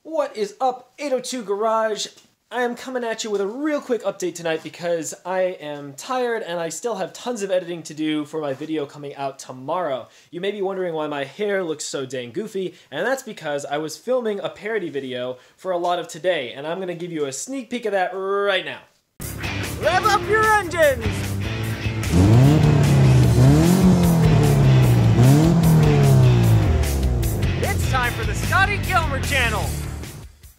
What is up, 802 Garage? I am coming at you with a real quick update tonight because I am tired and I still have tons of editing to do for my video coming out tomorrow. You may be wondering why my hair looks so dang goofy, and that's because I was filming a parody video for a lot of today, and I'm going to give you a sneak peek of that right now. Rev up your engines! It's time for the Scotty Kilmer channel!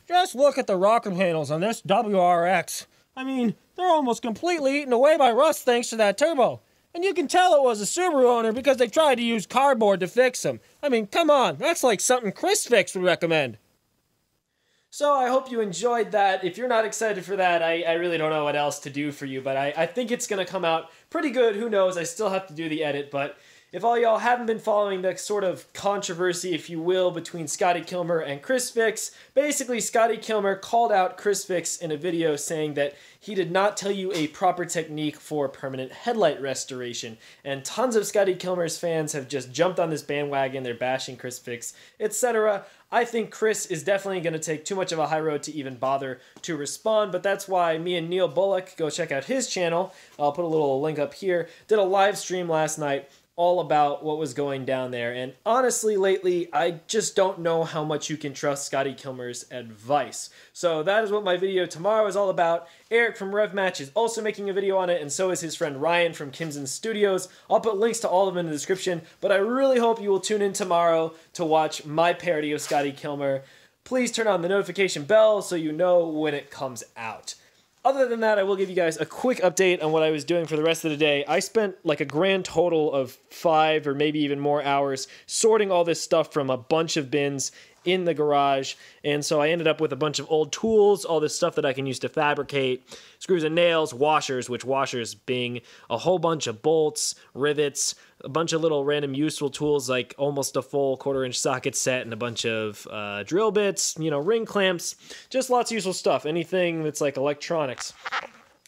Just look at the rocker panels on this WRX. I mean, they're almost completely eaten away by rust thanks to that turbo. And you can tell it was a Subaru owner because they tried to use cardboard to fix them. I mean, come on, that's like something ChrisFix would recommend. So I hope you enjoyed that. If you're not excited for that, I really don't know what else to do for you, but I think it's going to come out pretty good. Who knows? I still have to do the edit, but if all y'all haven't been following the sort of controversy, if you will, between Scotty Kilmer and ChrisFix, basically Scotty Kilmer called out ChrisFix in a video saying that he did not tell you a proper technique for permanent headlight restoration. And tons of Scotty Kilmer's fans have just jumped on this bandwagon, they're bashing ChrisFix, etc. I think Chris is definitely going to take too much of a high road to even bother to respond, but that's why me and Neil Bullock, go check out his channel, I'll put a little link up here, did a live stream last night all about what was going down there. And honestly, lately, I just don't know how much you can trust Scotty Kilmer's advice. So that is what my video tomorrow is all about. Eric from RevMatch is also making a video on it, and so is his friend Ryan from Kimson Studios. I'll put links to all of them in the description, but I really hope you will tune in tomorrow to watch my parody of Scotty Kilmer. Please turn on the notification bell so you know when it comes out. Other than that, I will give you guys a quick update on what I was doing for the rest of the day. I spent like a grand total of 5 or maybe even more hours sorting all this stuff from a bunch of bins in the garage, and so I ended up with a bunch of old tools, all this stuff that I can use to fabricate, screws and nails, washers, which washers being a whole bunch of bolts, rivets, a bunch of little random useful tools like almost a full 1/4-inch socket set and a bunch of drill bits, you know, ring clamps, just lots of useful stuff, anything that's like electronics.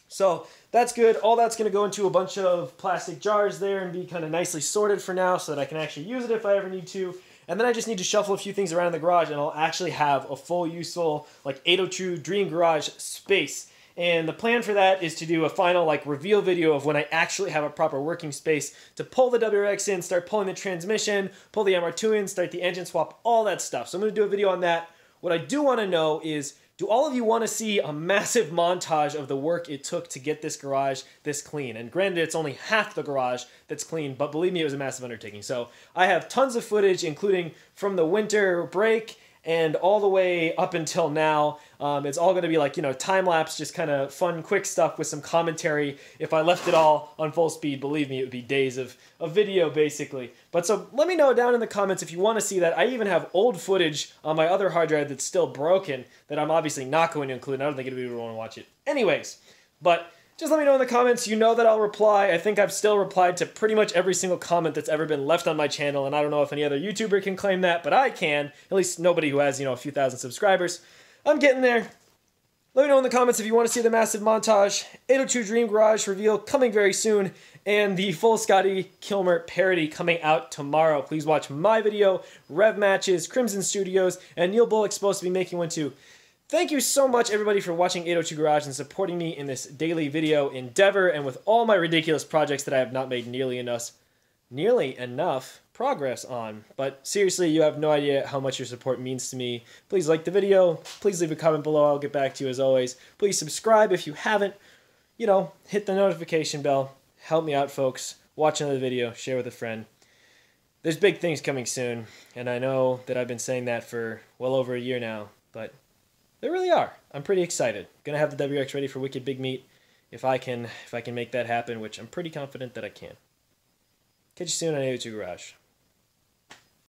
So that's good. All that's going to go into a bunch of plastic jars there and be kind of nicely sorted for now so that I can actually use it if I ever need to. And then I just need to shuffle a few things around in the garage and I'll actually have a full useful like 802 Dream Garage space. And the plan for that is to do a final like reveal video of when I actually have a proper working space to pull the WRX in, start pulling the transmission, pull the MR2 in, start the engine swap, all that stuff. So I'm going to do a video on that. What I do want to know is, do all of you want to see a massive montage of the work it took to get this garage this clean? And granted, it's only half the garage that's clean, but believe me, it was a massive undertaking. So I have tons of footage, including from the winter break and all the way up until now. It's all going to be like, you know, time-lapse, just kind of fun, quick stuff with some commentary. If I left it all on full speed, believe me, it would be days of video, basically. But so let me know down in the comments if you want to see that. I even have old footage on my other hard drive that's still broken that I'm obviously not going to include. I don't think anybody would want to watch it anyways. But just let me know in the comments. You know that I'll reply. I think I've still replied to pretty much every single comment that's ever been left on my channel, and I don't know if any other YouTuber can claim that, but I can. At least nobody who has, you know, a few thousand subscribers. I'm getting there. Let me know in the comments if you want to see the massive montage, 802 Dream Garage reveal coming very soon, and the full Scotty Kilmer parody coming out tomorrow. Please watch my video, Rev Matches, Crimson Studios, and Neil Bullock's supposed to be making one too. Thank you so much, everybody, for watching 802 Garage and supporting me in this daily video endeavor and with all my ridiculous projects that I have not made nearly enough progress on. But seriously, you have no idea how much your support means to me. Please like the video. Please leave a comment below. I'll get back to you as always. Please subscribe if you haven't. You know, hit the notification bell. Help me out, folks. Watch another video. Share with a friend. There's big things coming soon, and I know that I've been saying that for well over a year now, but there really are. I'm pretty excited. Gonna have the WRX ready for Wicked Big Meet if I can make that happen, which I'm pretty confident that I can. Catch you soon on 802 Garage.